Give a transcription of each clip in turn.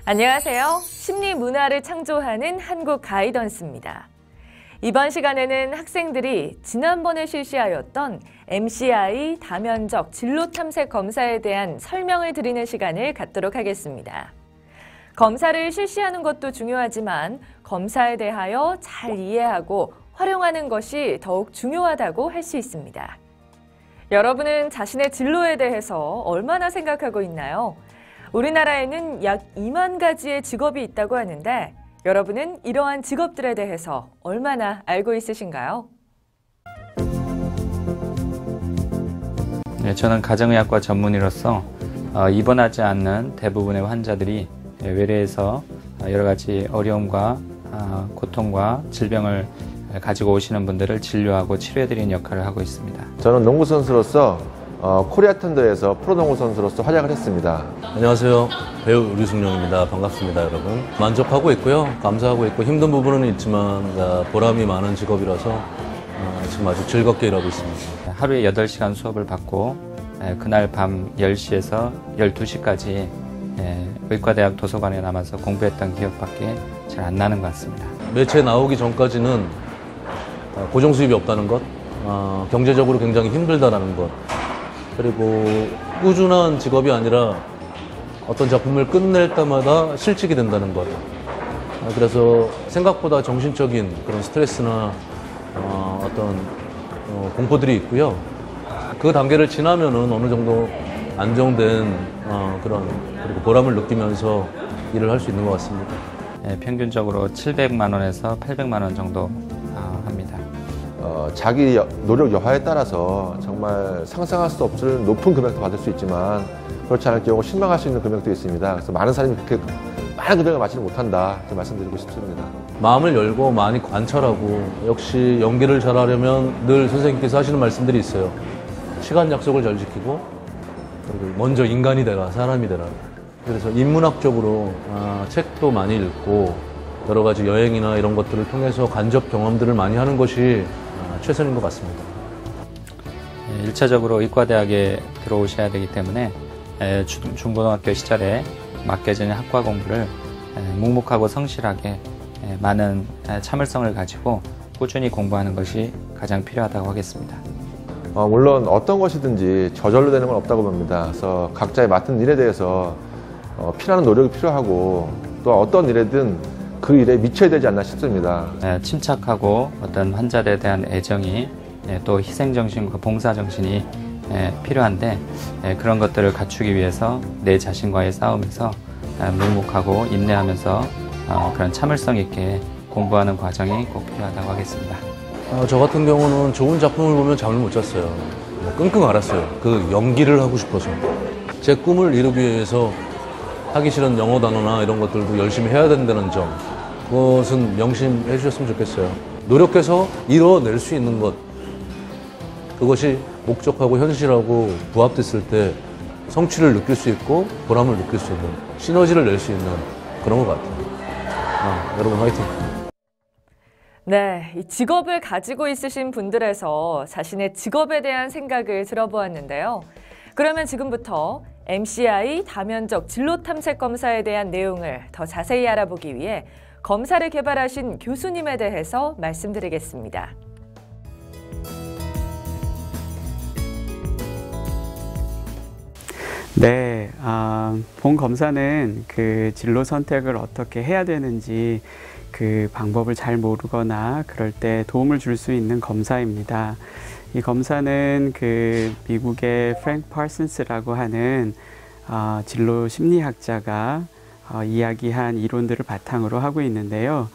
안녕하세요. 심리 문화를 창조하는 한국 가이던스입니다. 이번 시간에는 학생들이 지난번에 실시하였던 MCI 다면적 진로 탐색 검사에 대한 설명을 드리는 시간을 갖도록 하겠습니다. 검사를 실시하는 것도 중요하지만 검사에 대하여 잘 이해하고 활용하는 것이 더욱 중요하다고 할 수 있습니다. 여러분은 자신의 진로에 대해서 얼마나 생각하고 있나요? 우리나라에는 약 2만 가지의 직업이 있다고 하는데 여러분은 이러한 직업들에 대해서 얼마나 알고 있으신가요? 네, 저는 가정의학과 전문의로서 입원하지 않는 대부분의 환자들이 외래에서 여러 가지 어려움과 고통과 질병을 가지고 오시는 분들을 진료하고 치료해드리는 역할을 하고 있습니다. 저는 농구 선수로서 코리아 턴더에서 프로농구 선수로서 활약을 했습니다. 안녕하세요. 배우 류승룡입니다. 반갑습니다, 여러분. 만족하고 있고요. 감사하고 있고 힘든 부분은 있지만 보람이 많은 직업이라서 지금 아주 즐겁게 일하고 있습니다. 하루에 8시간 수업을 받고 그날 밤 10시에서 12시까지 의과대학 도서관에 남아서 공부했던 기억밖에 잘 안 나는 것 같습니다. 매체 나오기 전까지는 고정 수입이 없다는 것, 경제적으로 굉장히 힘들다는 것, 그리고 꾸준한 직업이 아니라 어떤 작품을 끝낼 때마다 실직이 된다는 것. 그래서 생각보다 정신적인 그런 스트레스나 어떤 공포들이 있고요. 그 단계를 지나면은 어느 정도 안정된 그리고 보람을 느끼면서 일을 할 수 있는 것 같습니다. 평균적으로 700만 원에서 800만 원 정도 합니다. 자기 노력 여하에 따라서 정말 상상할 수 없을 높은 금액도 받을 수 있지만 그렇지 않을 경우 실망할 수 있는 금액도 있습니다. 그래서 많은 사람이 그렇게 많은 금액을 맞지는 못한다 이렇게 말씀드리고 싶습니다. 마음을 열고 많이 관찰하고 역시 연기를 잘하려면 늘 선생님께서 하시는 말씀들이 있어요. 시간 약속을 잘 지키고 그리고 먼저 인간이 되라, 사람이 되라. 그래서 인문학적으로 책도 많이 읽고 여러 가지 여행이나 이런 것들을 통해서 간접 경험들을 많이 하는 것이 최선인 것 같습니다. 1차적으로 의과대학에 들어오셔야 되기 때문에 중고등학교 시절에 맡겨진 학과 공부를 묵묵하고 성실하게 많은 참을성을 가지고 꾸준히 공부하는 것이 가장 필요하다고 하겠습니다. 물론 어떤 것이든지 저절로 되는 건 없다고 봅니다. 그래서 각자의 맡은 일에 대해서 피나는 노력이 필요하고 또 어떤 일에든 그 일에 미쳐야 되지 않나 싶습니다. 침착하고 어떤 환자들에 대한 애정이 또 희생정신과 봉사정신이 필요한데 그런 것들을 갖추기 위해서 내 자신과의 싸움에서 묵묵하고 인내하면서 그런 참을성 있게 공부하는 과정이 꼭 필요하다고 하겠습니다. 저 같은 경우는 좋은 작품을 보면 잠을 못 잤어요. 끙끙 앓았어요. 그 연기를 하고 싶어서. 제 꿈을 이루기 위해서 하기 싫은 영어 단어나 이런 것들도 열심히 해야 된다는 점, 그것은 명심해 주셨으면 좋겠어요. 노력해서 이뤄낼 수 있는 것, 그것이 목적하고 현실하고 부합됐을 때 성취를 느낄 수 있고 보람을 느낄 수 있는, 시너지를 낼 수 있는 그런 것 같아요. 여러분 화이팅! 네, 이 직업을 가지고 있으신 분들에서 자신의 직업에 대한 생각을 들어보았는데요. 그러면 지금부터 MCI 다면적 진로 탐색 검사에 대한 내용을 더 자세히 알아보기 위해 검사를 개발하신 교수님에 대해서 말씀드리겠습니다. 네, 본 검사는 그 진로 선택을 어떻게 해야 되는지 그 방법을 잘 모르거나 그럴 때 도움을 줄 수 있는 검사입니다. 이 검사는 그 미국의 프랭크 파슨스라고 하는 진로 심리학자가 이야기한 이론들을 바탕으로 하고 있는데요.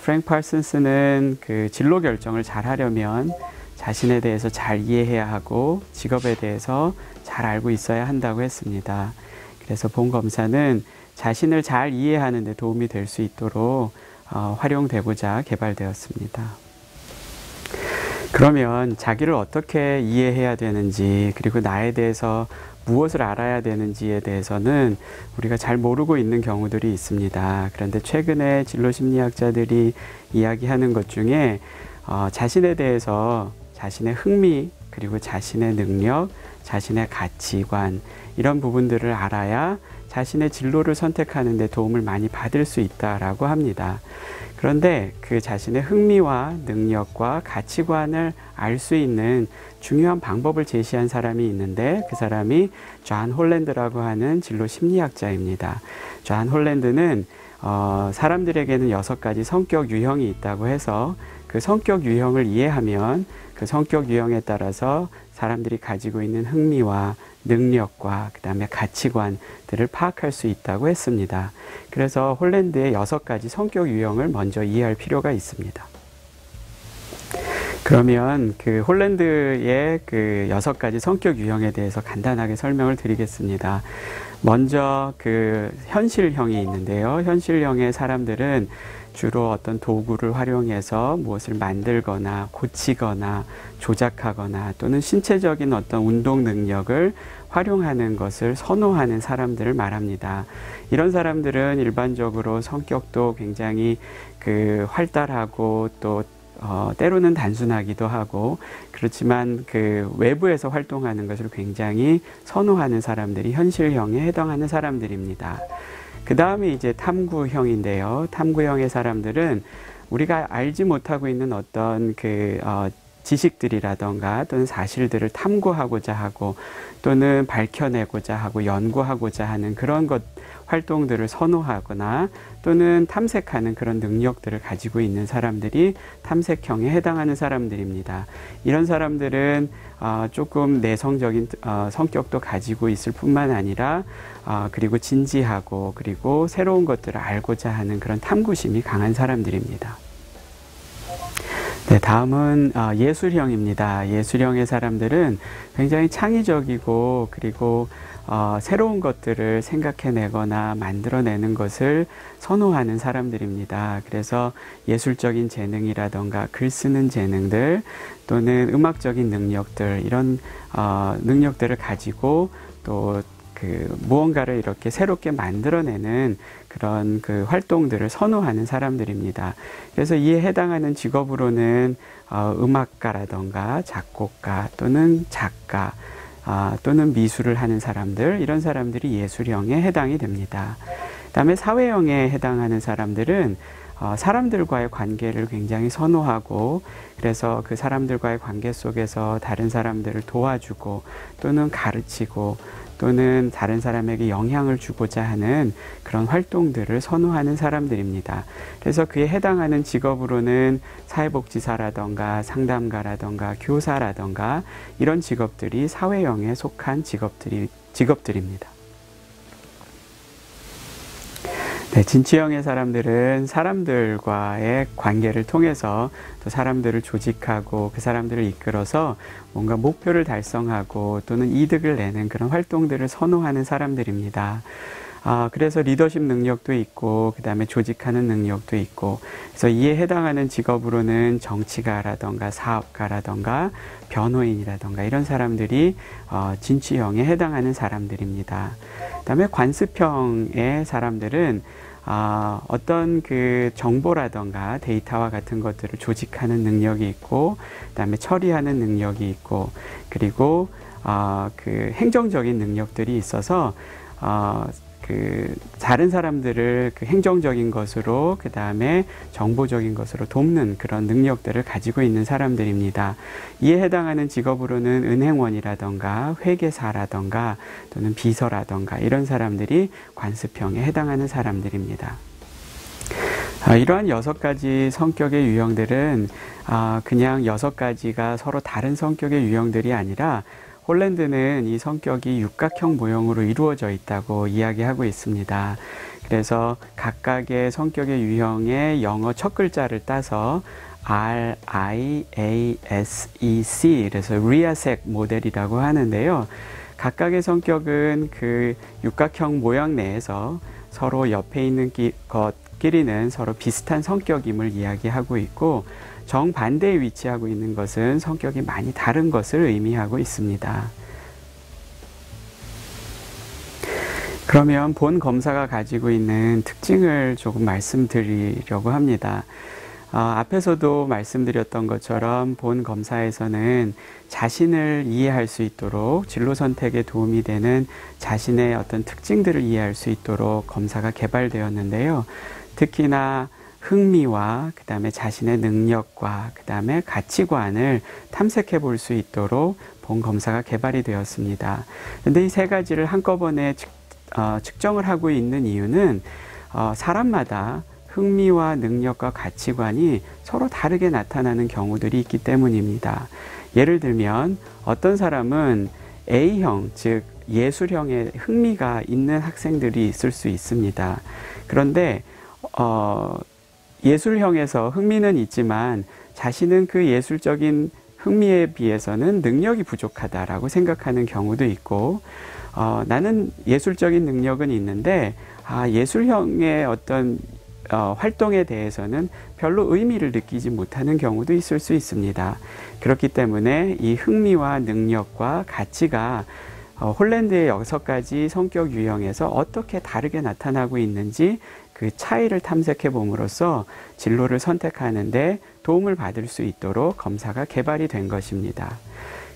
프랭크 파슨스는 그 진로 결정을 잘 하려면 자신에 대해서 잘 이해해야 하고 직업에 대해서 잘 알고 있어야 한다고 했습니다. 그래서 본 검사는 자신을 잘 이해하는 데 도움이 될 수 있도록 활용되고자 개발되었습니다. 그러면 자기를 어떻게 이해해야 되는지 그리고 나에 대해서 무엇을 알아야 되는지에 대해서는 우리가 잘 모르고 있는 경우들이 있습니다. 그런데 최근에 진로심리학자들이 이야기하는 것 중에 자신에 대해서 자신의 흥미 그리고 자신의 능력, 자신의 가치관 이런 부분들을 알아야 자신의 진로를 선택하는 데 도움을 많이 받을 수 있다라고 합니다. 그런데 그 자신의 흥미와 능력과 가치관을 알 수 있는 중요한 방법을 제시한 사람이 있는데 그 사람이 존 홀랜드라고 하는 진로 심리학자입니다. 존 홀랜드는 사람들에게는 6가지 성격 유형이 있다고 해서 그 성격 유형을 이해하면 그 성격 유형에 따라서 사람들이 가지고 있는 흥미와 능력과 그 다음에 가치관들을 파악할 수 있다고 했습니다. 그래서 홀랜드의 6가지 성격 유형을 먼저 이해할 필요가 있습니다. 그러면 그 홀랜드의 그 6가지 성격 유형에 대해서 간단하게 설명을 드리겠습니다. 먼저 그 현실형이 있는데요. 현실형의 사람들은 주로 어떤 도구를 활용해서 무엇을 만들거나 고치거나 조작하거나 또는 신체적인 어떤 운동 능력을 활용하는 것을 선호하는 사람들을 말합니다. 이런 사람들은 일반적으로 성격도 굉장히 그 활달하고 또 때로는 단순하기도 하고 그렇지만 그 외부에서 활동하는 것을 굉장히 선호하는 사람들이 현실형에 해당하는 사람들입니다. 그 다음에 이제 탐구형인데요. 탐구형의 사람들은 우리가 알지 못하고 있는 어떤 지식들이라던가 또는 사실들을 탐구하고자 하고 또는 밝혀내고자 하고 연구하고자 하는 그런 활동들을 선호하거나 또는 탐색하는 그런 능력들을 가지고 있는 사람들이 탐색형에 해당하는 사람들입니다. 이런 사람들은 조금 내성적인 성격도 가지고 있을 뿐만 아니라 그리고 진지하고 그리고 새로운 것들을 알고자 하는 그런 탐구심이 강한 사람들입니다. 네, 다음은 예술형입니다. 예술형의 사람들은 굉장히 창의적이고 그리고 새로운 것들을 생각해내거나 만들어내는 것을 선호하는 사람들입니다. 그래서 예술적인 재능이라던가 글 쓰는 재능들 또는 음악적인 능력들 이런 능력들을 가지고 또 무언가를 이렇게 새롭게 만들어내는 그런 활동들을 선호하는 사람들입니다. 그래서 이에 해당하는 직업으로는 음악가라던가 작곡가 또는 작가 또는 미술을 하는 사람들 이런 사람들이 예술형에 해당이 됩니다. 그다음에 사회형에 해당하는 사람들은 사람들과의 관계를 굉장히 선호하고 그래서 그 사람들과의 관계 속에서 다른 사람들을 도와주고 또는 가르치고 또는 다른 사람에게 영향을 주고자 하는 그런 활동들을 선호하는 사람들입니다. 그래서 그에 해당하는 직업으로는 사회복지사라던가 상담가라던가 교사라던가 이런 직업들이 사회형에 속한 직업들입니다. 네, 진취형의 사람들은 사람들과의 관계를 통해서 또 사람들을 조직하고 그 사람들을 이끌어서 뭔가 목표를 달성하고 또는 이득을 내는 그런 활동들을 선호하는 사람들입니다. 그래서 리더십 능력도 있고 그 다음에 조직하는 능력도 있고 그래서 이에 해당하는 직업으로는 정치가라던가 사업가라던가 변호인이라던가 이런 사람들이 진취형에 해당하는 사람들입니다. 그 다음에 관습형의 사람들은 어떤 정보라던가 데이터와 같은 것들을 조직하는 능력이 있고 그다음에 처리하는 능력이 있고 그리고 행정적인 능력들이 있어서 다른 사람들을 행정적인 것으로 그 다음에 정보적인 것으로 돕는 그런 능력들을 가지고 있는 사람들입니다. 이에 해당하는 직업으로는 은행원이라던가 회계사라던가 또는 비서라던가 이런 사람들이 관습형에 해당하는 사람들입니다. 이러한 6가지 성격의 유형들은 그냥 6가지가 서로 다른 성격의 유형들이 아니라 홀랜드는 이 성격이 육각형 모형으로 이루어져 있다고 이야기하고 있습니다. 그래서 각각의 성격의 유형의 영어 첫 글자를 따서 RIASEC, 그래서 리아색 모델이라고 하는데요. 각각의 성격은 그 육각형 모양 내에서 서로 옆에 있는 것끼리는 서로 비슷한 성격임을 이야기하고 있고 정반대에 위치하고 있는 것은 성격이 많이 다른 것을 의미하고 있습니다. 그러면 본 검사가 가지고 있는 특징을 조금 말씀드리려고 합니다. 앞에서도 말씀드렸던 것처럼 본 검사에서는 자신을 이해할 수 있도록 진로 선택에 도움이 되는 자신의 어떤 특징들을 이해할 수 있도록 검사가 개발되었는데요. 특히나 흥미와 그다음에 자신의 능력과 그다음에 가치관을 탐색해 볼 수 있도록 본 검사가 개발이 되었습니다. 그런데 이 세 가지를 한꺼번에 측정을 하고 있는 이유는 사람마다 흥미와 능력과 가치관이 서로 다르게 나타나는 경우들이 있기 때문입니다. 예를 들면 어떤 사람은 A형, 즉 예술형에 흥미가 있는 학생들이 있을 수 있습니다. 그런데 예술형에서 흥미는 있지만 자신은 그 예술적인 흥미에 비해서는 능력이 부족하다라고 생각하는 경우도 있고, 나는 예술적인 능력은 있는데 예술형의 어떤 활동에 대해서는 별로 의미를 느끼지 못하는 경우도 있을 수 있습니다. 그렇기 때문에 이 흥미와 능력과 가치가 홀랜드의 6가지 성격 유형에서 어떻게 다르게 나타나고 있는지 그 차이를 탐색해 봄으로써 진로를 선택하는데 도움을 받을 수 있도록 검사가 개발이 된 것입니다.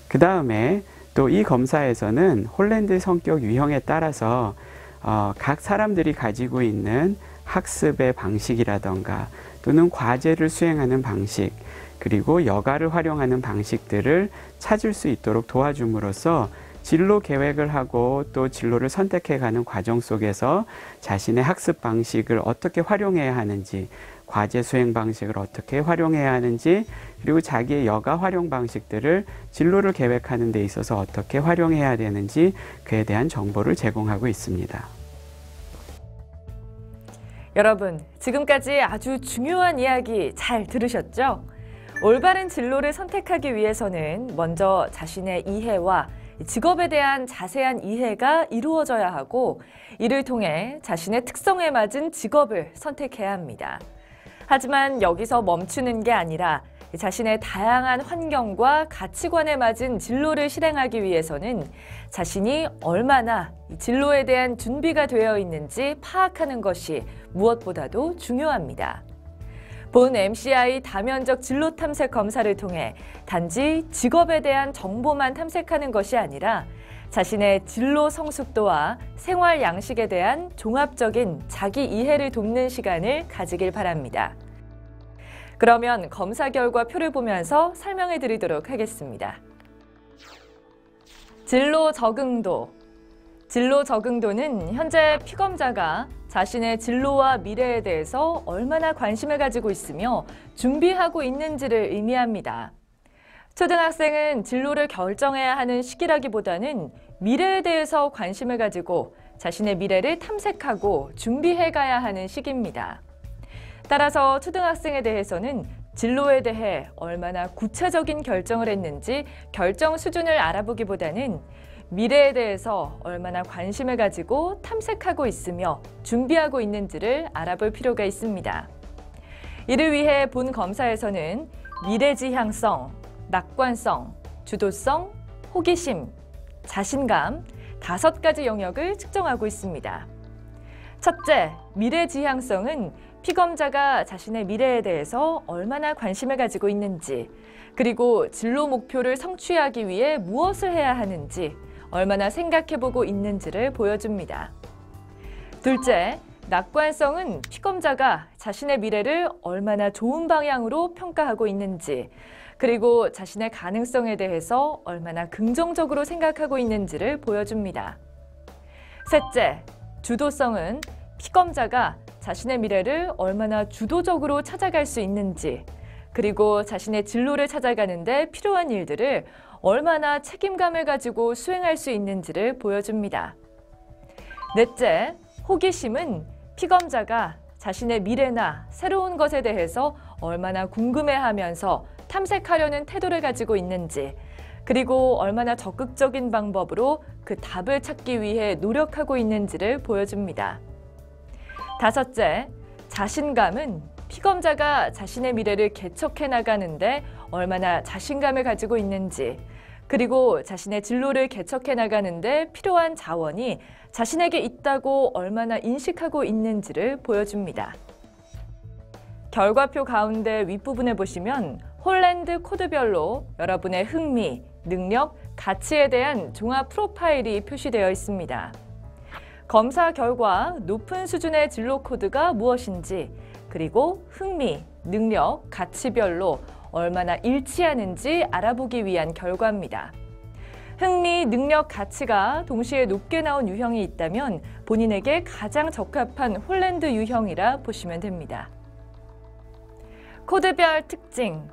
그 다음에 또 이 검사에서는 홀랜드 성격 유형에 따라서 각 사람들이 가지고 있는 학습의 방식이라던가 또는 과제를 수행하는 방식, 그리고 여가를 활용하는 방식들을 찾을 수 있도록 도와줌으로써 진로 계획을 하고 또 진로를 선택해가는 과정 속에서 자신의 학습 방식을 어떻게 활용해야 하는지, 과제 수행 방식을 어떻게 활용해야 하는지, 그리고 자기의 여가 활용 방식들을 진로를 계획하는 데 있어서 어떻게 활용해야 되는지 그에 대한 정보를 제공하고 있습니다. 여러분, 지금까지 아주 중요한 이야기 잘 들으셨죠? 올바른 진로를 선택하기 위해서는 먼저 자신의 이해와 직업에 대한 자세한 이해가 이루어져야 하고, 이를 통해 자신의 특성에 맞은 직업을 선택해야 합니다. 하지만 여기서 멈추는 게 아니라 자신의 다양한 환경과 가치관에 맞은 진로를 실행하기 위해서는 자신이 얼마나 진로에 대한 준비가 되어 있는지 파악하는 것이 무엇보다도 중요합니다. 본 MCI 다면적 진로 탐색 검사를 통해 단지 직업에 대한 정보만 탐색하는 것이 아니라 자신의 진로 성숙도와 생활 양식에 대한 종합적인 자기 이해를 돕는 시간을 가지길 바랍니다. 그러면 검사 결과 표를 보면서 설명해 드리도록 하겠습니다. 진로 적응도. 진로 적응도는 현재 피검자가 자신의 진로와 미래에 대해서 얼마나 관심을 가지고 있으며 준비하고 있는지를 의미합니다. 초등학생은 진로를 결정해야 하는 시기라기보다는 미래에 대해서 관심을 가지고 자신의 미래를 탐색하고 준비해 가야 하는 시기입니다. 따라서 초등학생에 대해서는 진로에 대해 얼마나 구체적인 결정을 했는지 결정 수준을 알아보기보다는 미래에 대해서 얼마나 관심을 가지고 탐색하고 있으며 준비하고 있는지를 알아볼 필요가 있습니다. 이를 위해 본 검사에서는 미래지향성, 낙관성, 주도성, 호기심, 자신감 5가지 영역을 측정하고 있습니다. 첫째, 미래지향성은 피검자가 자신의 미래에 대해서 얼마나 관심을 가지고 있는지, 그리고 진로 목표를 성취하기 위해 무엇을 해야 하는지 얼마나 생각해보고 있는지를 보여줍니다. 둘째, 낙관성은 피검자가 자신의 미래를 얼마나 좋은 방향으로 평가하고 있는지, 그리고 자신의 가능성에 대해서 얼마나 긍정적으로 생각하고 있는지를 보여줍니다. 셋째, 주도성은 피검자가 자신의 미래를 얼마나 주도적으로 찾아갈 수 있는지, 그리고 자신의 진로를 찾아가는데 필요한 일들을 얼마나 책임감을 가지고 수행할 수 있는지를 보여줍니다. 넷째, 호기심은 피검자가 자신의 미래나 새로운 것에 대해서 얼마나 궁금해하면서 탐색하려는 태도를 가지고 있는지, 그리고 얼마나 적극적인 방법으로 그 답을 찾기 위해 노력하고 있는지를 보여줍니다. 다섯째, 자신감은 피검자가 자신의 미래를 개척해 나가는데 얼마나 자신감을 가지고 있는지, 그리고 자신의 진로를 개척해 나가는데 필요한 자원이 자신에게 있다고 얼마나 인식하고 있는지를 보여줍니다. 결과표 가운데 윗부분에 보시면 홀랜드 코드별로 여러분의 흥미, 능력, 가치에 대한 종합 프로파일이 표시되어 있습니다. 검사 결과 높은 수준의 진로 코드가 무엇인지, 그리고 흥미, 능력, 가치별로 얼마나 일치하는지 알아보기 위한 결과입니다. 흥미, 능력, 가치가 동시에 높게 나온 유형이 있다면 본인에게 가장 적합한 홀랜드 유형이라 보시면 됩니다. 코드별 특징.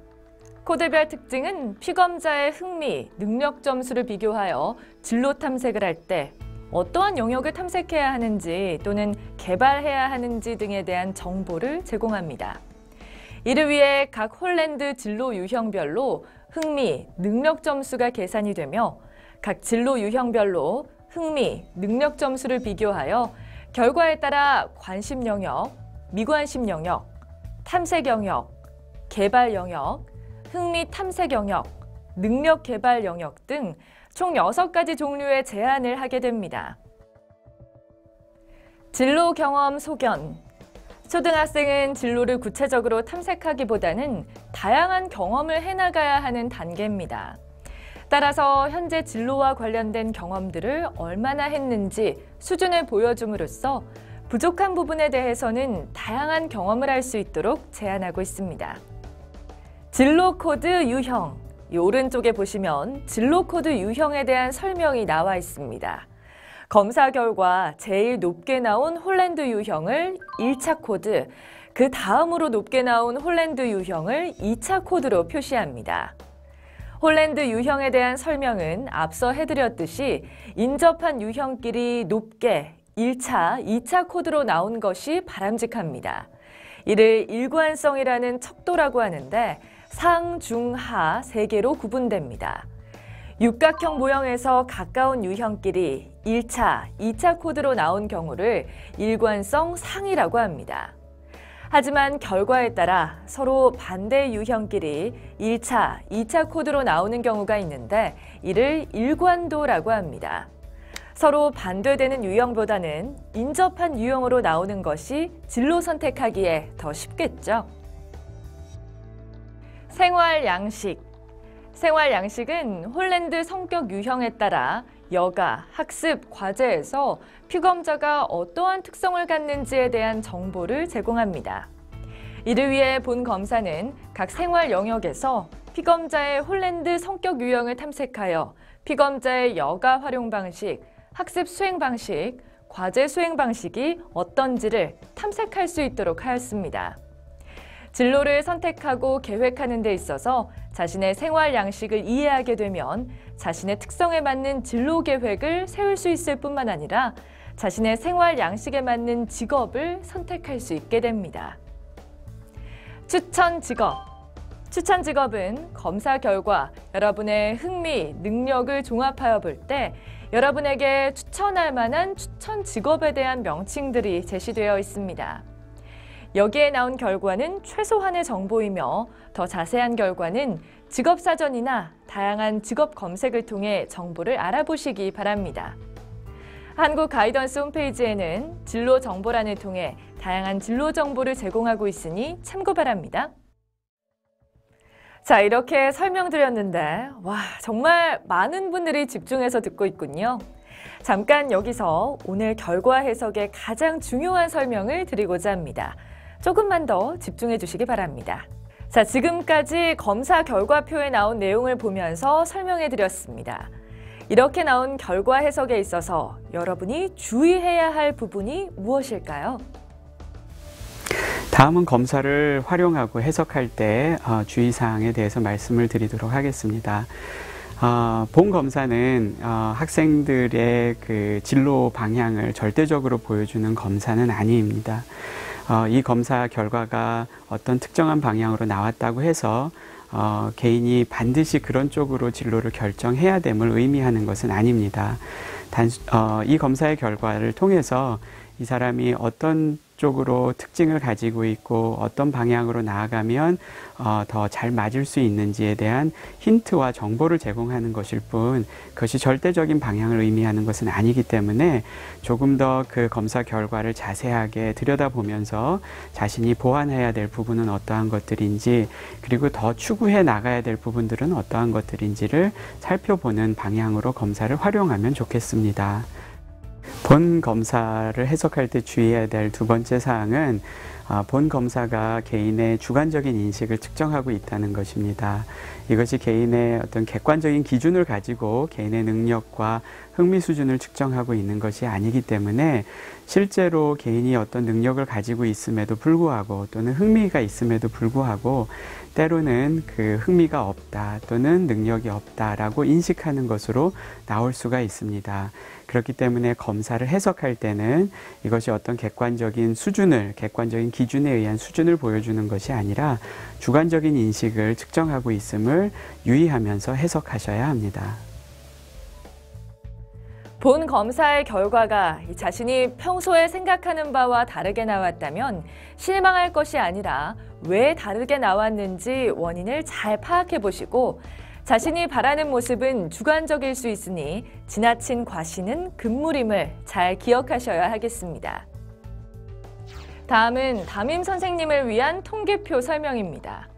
코드별 특징은 피검자의 흥미, 능력 점수를 비교하여 진로 탐색을 할 때 어떠한 영역을 탐색해야 하는지 또는 개발해야 하는지 등에 대한 정보를 제공합니다. 이를 위해 각 홀랜드 진로 유형별로 흥미, 능력 점수가 계산이 되며 각 진로 유형별로 흥미, 능력 점수를 비교하여 결과에 따라 관심 영역, 미관심 영역, 탐색 영역, 개발 영역, 흥미 탐색 영역, 능력 개발 영역 등 총 6가지 종류의 제안을 하게 됩니다. 진로 경험 소견. 초등학생은 진로를 구체적으로 탐색하기보다는 다양한 경험을 해나가야 하는 단계입니다. 따라서 현재 진로와 관련된 경험들을 얼마나 했는지 수준을 보여줌으로써 부족한 부분에 대해서는 다양한 경험을 할 수 있도록 제안하고 있습니다. 진로 코드 유형. 이 오른쪽에 보시면 진로 코드 유형에 대한 설명이 나와 있습니다. 검사 결과 제일 높게 나온 홀랜드 유형을 1차 코드, 그 다음으로 높게 나온 홀랜드 유형을 2차 코드로 표시합니다. 홀랜드 유형에 대한 설명은 앞서 해드렸듯이 인접한 유형끼리 높게 1차, 2차 코드로 나온 것이 바람직합니다. 이를 일관성이라는 척도라고 하는데 상, 중, 하 3개로 구분됩니다. 육각형 모형에서 가까운 유형끼리 1차, 2차 코드로 나온 경우를 일관성 상이라고 합니다. 하지만 결과에 따라 서로 반대 유형끼리 1차, 2차 코드로 나오는 경우가 있는데 이를 일관도라고 합니다. 서로 반대되는 유형보다는 인접한 유형으로 나오는 것이 진로 선택하기에 더 쉽겠죠. 생활 양식. 생활 양식은 홀랜드 성격 유형에 따라 여가, 학습, 과제에서 피검자가 어떠한 특성을 갖는지에 대한 정보를 제공합니다. 이를 위해 본 검사는 각 생활 영역에서 피검자의 홀랜드 성격 유형을 탐색하여 피검자의 여가 활용 방식, 학습 수행 방식, 과제 수행 방식이 어떤지를 탐색할 수 있도록 하였습니다. 진로를 선택하고 계획하는 데 있어서 자신의 생활 양식을 이해하게 되면 자신의 특성에 맞는 진로 계획을 세울 수 있을 뿐만 아니라 자신의 생활 양식에 맞는 직업을 선택할 수 있게 됩니다. 추천 직업. 추천 직업은 검사 결과 여러분의 흥미, 능력을 종합하여 볼 때 여러분에게 추천할 만한 추천 직업에 대한 명칭들이 제시되어 있습니다. 여기에 나온 결과는 최소한의 정보이며 더 자세한 결과는 직업사전이나 다양한 직업 검색을 통해 정보를 알아보시기 바랍니다. 한국 가이던스 홈페이지에는 진로 정보란을 통해 다양한 진로 정보를 제공하고 있으니 참고 바랍니다. 자, 이렇게 설명드렸는데 와, 정말 많은 분들이 집중해서 듣고 있군요. 잠깐 여기서 오늘 결과 해석의 가장 중요한 설명을 드리고자 합니다. 조금만 더 집중해 주시기 바랍니다. 자, 지금까지 검사 결과표에 나온 내용을 보면서 설명해 드렸습니다. 이렇게 나온 결과 해석에 있어서 여러분이 주의해야 할 부분이 무엇일까요? 다음은 검사를 활용하고 해석할 때 주의사항에 대해서 말씀을 드리도록 하겠습니다. 본 검사는 학생들의 그 진로 방향을 절대적으로 보여주는 검사는 아닙니다. 이 검사 결과가 어떤 특정한 방향으로 나왔다고 해서 개인이 반드시 그런 쪽으로 진로를 결정해야 됨을 의미하는 것은 아닙니다. 이 검사의 결과를 통해서 이 사람이 어떤 쪽으로 특징을 가지고 있고 어떤 방향으로 나아가면 더 잘 맞을 수 있는지에 대한 힌트와 정보를 제공하는 것일 뿐 그것이 절대적인 방향을 의미하는 것은 아니기 때문에 조금 더 그 검사 결과를 자세하게 들여다보면서 자신이 보완해야 될 부분은 어떠한 것들인지 그리고 더 추구해 나가야 될 부분들은 어떠한 것들인지를 살펴보는 방향으로 검사를 활용하면 좋겠습니다. 본 검사를 해석할 때 주의해야 될 두 번째 사항은 본 검사가 개인의 주관적인 인식을 측정하고 있다는 것입니다. 이것이 개인의 어떤 객관적인 기준을 가지고 개인의 능력과 흥미 수준을 측정하고 있는 것이 아니기 때문에 실제로 개인이 어떤 능력을 가지고 있음에도 불구하고 또는 흥미가 있음에도 불구하고 때로는 그 흥미가 없다 또는 능력이 없다라고 인식하는 것으로 나올 수가 있습니다. 그렇기 때문에 검사를 해석할 때는 이것이 어떤 객관적인 수준을, 객관적인 기준에 의한 수준을 보여주는 것이 아니라 주관적인 인식을 측정하고 있음을 유의하면서 해석하셔야 합니다. 본 검사의 결과가 자신이 평소에 생각하는 바와 다르게 나왔다면 실망할 것이 아니라 왜 다르게 나왔는지 원인을 잘 파악해 보시고 자신이 바라는 모습은 주관적일 수 있으니 지나친 과신은 금물임을 잘 기억하셔야 하겠습니다. 다음은 담임 선생님을 위한 통계표 설명입니다.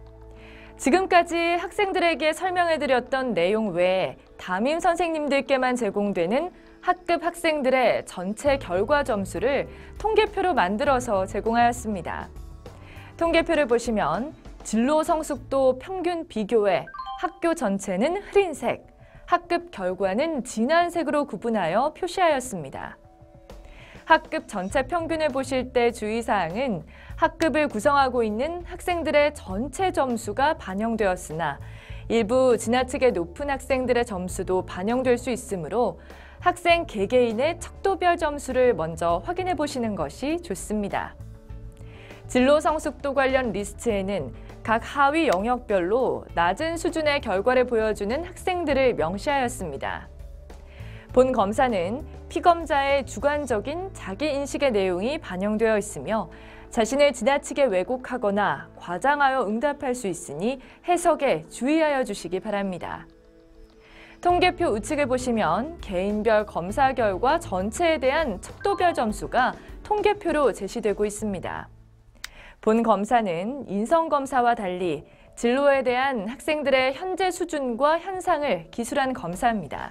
지금까지 학생들에게 설명해드렸던 내용 외에 담임 선생님들께만 제공되는 학급 학생들의 전체 결과 점수를 통계표로 만들어서 제공하였습니다. 통계표를 보시면 진로 성숙도 평균 비교에 학교 전체는 흐린색, 학급 결과는 진한 색으로 구분하여 표시하였습니다. 학급 전체 평균을 보실 때 주의사항은 학급을 구성하고 있는 학생들의 전체 점수가 반영되었으나 일부 지나치게 높은 학생들의 점수도 반영될 수 있으므로 학생 개개인의 척도별 점수를 먼저 확인해 보시는 것이 좋습니다. 진로 성숙도 관련 리스트에는 각 하위 영역별로 낮은 수준의 결과를 보여주는 학생들을 명시하였습니다. 본 검사는 피검자의 주관적인 자기인식의 내용이 반영되어 있으며 자신을 지나치게 왜곡하거나 과장하여 응답할 수 있으니 해석에 주의하여 주시기 바랍니다. 통계표 우측을 보시면 개인별 검사 결과 전체에 대한 척도별 점수가 통계표로 제시되고 있습니다. 본 검사는 인성검사와 달리 진로에 대한 학생들의 현재 수준과 현상을 기술한 검사입니다.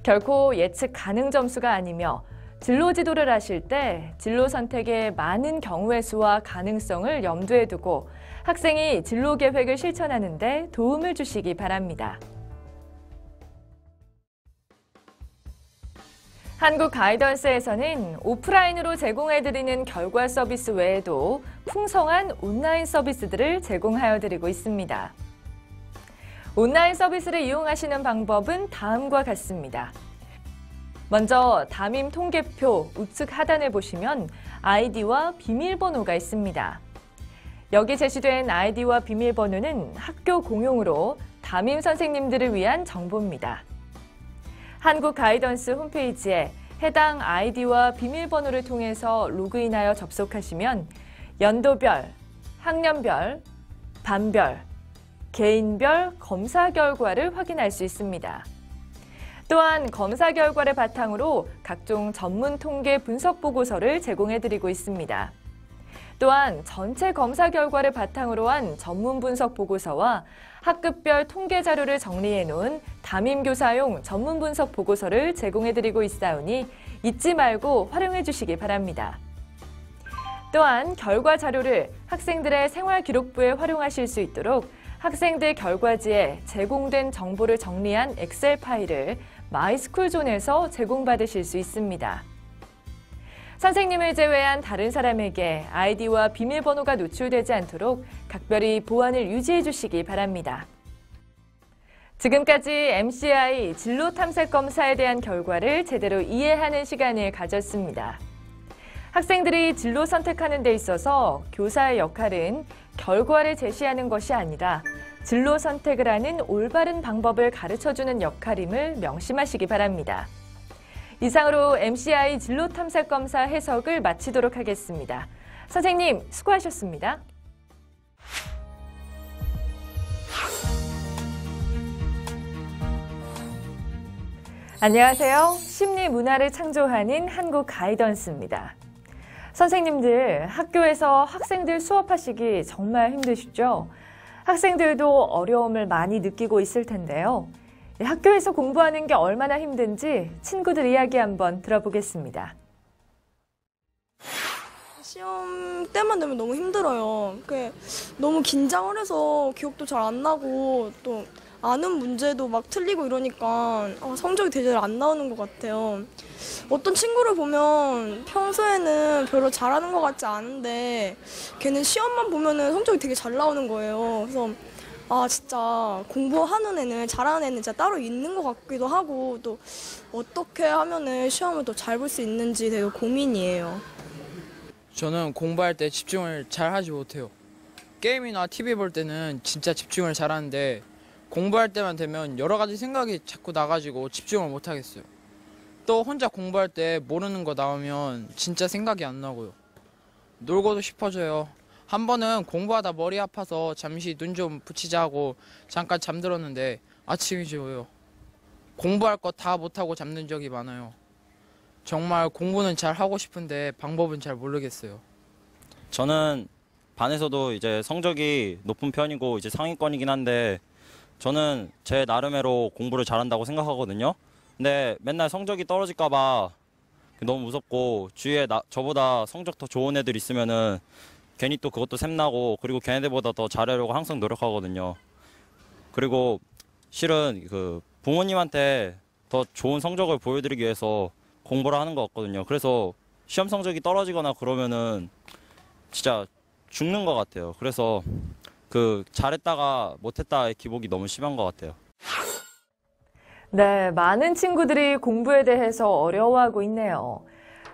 결코 예측 가능 점수가 아니며 진로 지도를 하실 때 진로 선택의 많은 경우의 수와 가능성을 염두에 두고 학생이 진로 계획을 실천하는 데 도움을 주시기 바랍니다. 한국 가이던스에서는 오프라인으로 제공해드리는 결과 서비스 외에도 풍성한 온라인 서비스들을 제공하여 드리고 있습니다. 온라인 서비스를 이용하시는 방법은 다음과 같습니다. 먼저 담임 통계표 우측 하단에 보시면 아이디와 비밀번호가 있습니다. 여기 제시된 아이디와 비밀번호는 학교 공용으로 담임 선생님들을 위한 정보입니다. 한국 가이던스 홈페이지에 해당 아이디와 비밀번호를 통해서 로그인하여 접속하시면 연도별, 학년별, 반별, 개인별 검사 결과를 확인할 수 있습니다. 또한 검사 결과를 바탕으로 각종 전문 통계 분석 보고서를 제공해드리고 있습니다. 또한 전체 검사 결과를 바탕으로 한 전문 분석 보고서와 학급별 통계 자료를 정리해 놓은 담임교사용 전문 분석 보고서를 제공해드리고 있사오니 잊지 말고 활용해 주시기 바랍니다. 또한 결과 자료를 학생들의 생활기록부에 활용하실 수 있도록 학생들 결과지에 제공된 정보를 정리한 엑셀 파일을 마이스쿨존에서 제공받으실 수 있습니다. 선생님을 제외한 다른 사람에게 아이디와 비밀번호가 노출되지 않도록 각별히 보안을 유지해 주시기 바랍니다. 지금까지 MCI 진로 탐색 검사에 대한 결과를 제대로 이해하는 시간을 가졌습니다. 학생들이 진로 선택하는 데 있어서 교사의 역할은 결과를 제시하는 것이 아니라 진로 선택을 하는 올바른 방법을 가르쳐주는 역할임을 명심하시기 바랍니다. 이상으로 MCI 진로 탐색 검사 해석을 마치도록 하겠습니다. 선생님, 수고하셨습니다. 안녕하세요. 심리 문화를 창조하는 한국 가이던스입니다. 선생님들, 학교에서 학생들 수업하시기 정말 힘드시죠? 학생들도 어려움을 많이 느끼고 있을 텐데요. 학교에서 공부하는 게 얼마나 힘든지 친구들 이야기 한번 들어보겠습니다. 시험 때만 되면 너무 힘들어요. 너무 긴장을 해서 기억도 잘 안 나고 또 아는 문제도 막 틀리고 이러니까 성적이 되게 안 나오는 것 같아요. 어떤 친구를 보면 평소에는 별로 잘하는 것 같지 않은데 걔는 시험만 보면은 성적이 되게 잘 나오는 거예요. 그래서 진짜 공부하는 애는 잘하는 애는 진짜 따로 있는 것 같기도 하고 또 어떻게 하면은 시험을 더 잘 볼 수 있는지 되게 고민이에요. 저는 공부할 때 집중을 잘 하지 못해요. 게임이나 TV 볼 때는 진짜 집중을 잘 하는데 공부할 때만 되면 여러 가지 생각이 자꾸 나가지고 집중을 못 하겠어요. 또 혼자 공부할 때 모르는 거 나오면 진짜 생각이 안 나고요. 놀고도 싶어져요. 한 번은 공부하다 머리 아파서 잠시 눈 좀 붙이자 하고 잠깐 잠들었는데 아침이 지워요. 공부할 거 다 못하고 잠든 적이 많아요. 정말 공부는 잘 하고 싶은데 방법은 잘 모르겠어요. 저는 반에서도 이제 성적이 높은 편이고 이제 상위권이긴 한데 저는 제 나름대로 공부를 잘한다고 생각하거든요. 근데 맨날 성적이 떨어질까 봐 너무 무섭고 주위에 저보다 성적 더 좋은 애들 있으면은 괜히 또 그것도 샘나고 그리고 걔네들보다 더 잘하려고 항상 노력하거든요. 그리고 실은 그 부모님한테 더 좋은 성적을 보여드리기 위해서 공부를 하는 것 같거든요. 그래서 시험 성적이 떨어지거나 그러면은 진짜 죽는 것 같아요. 그래서 잘했다가 못했다의 기복이 너무 심한 것 같아요. 네, 많은 친구들이 공부에 대해서 어려워하고 있네요.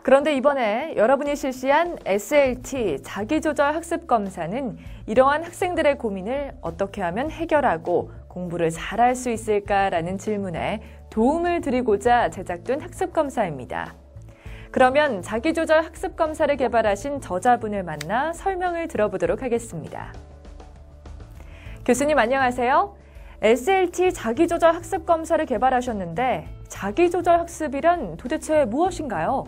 그런데 이번에 여러분이 실시한 SLT 자기조절 학습 검사는 이러한 학생들의 고민을 어떻게 하면 해결하고 공부를 잘할 수 있을까라는 질문에 도움을 드리고자 제작된 학습 검사입니다. 그러면 자기조절 학습 검사를 개발하신 저자분을 만나 설명을 들어보도록 하겠습니다. 교수님 안녕하세요. SLT 자기조절 학습 검사를 개발하셨는데 자기조절 학습이란 도대체 무엇인가요?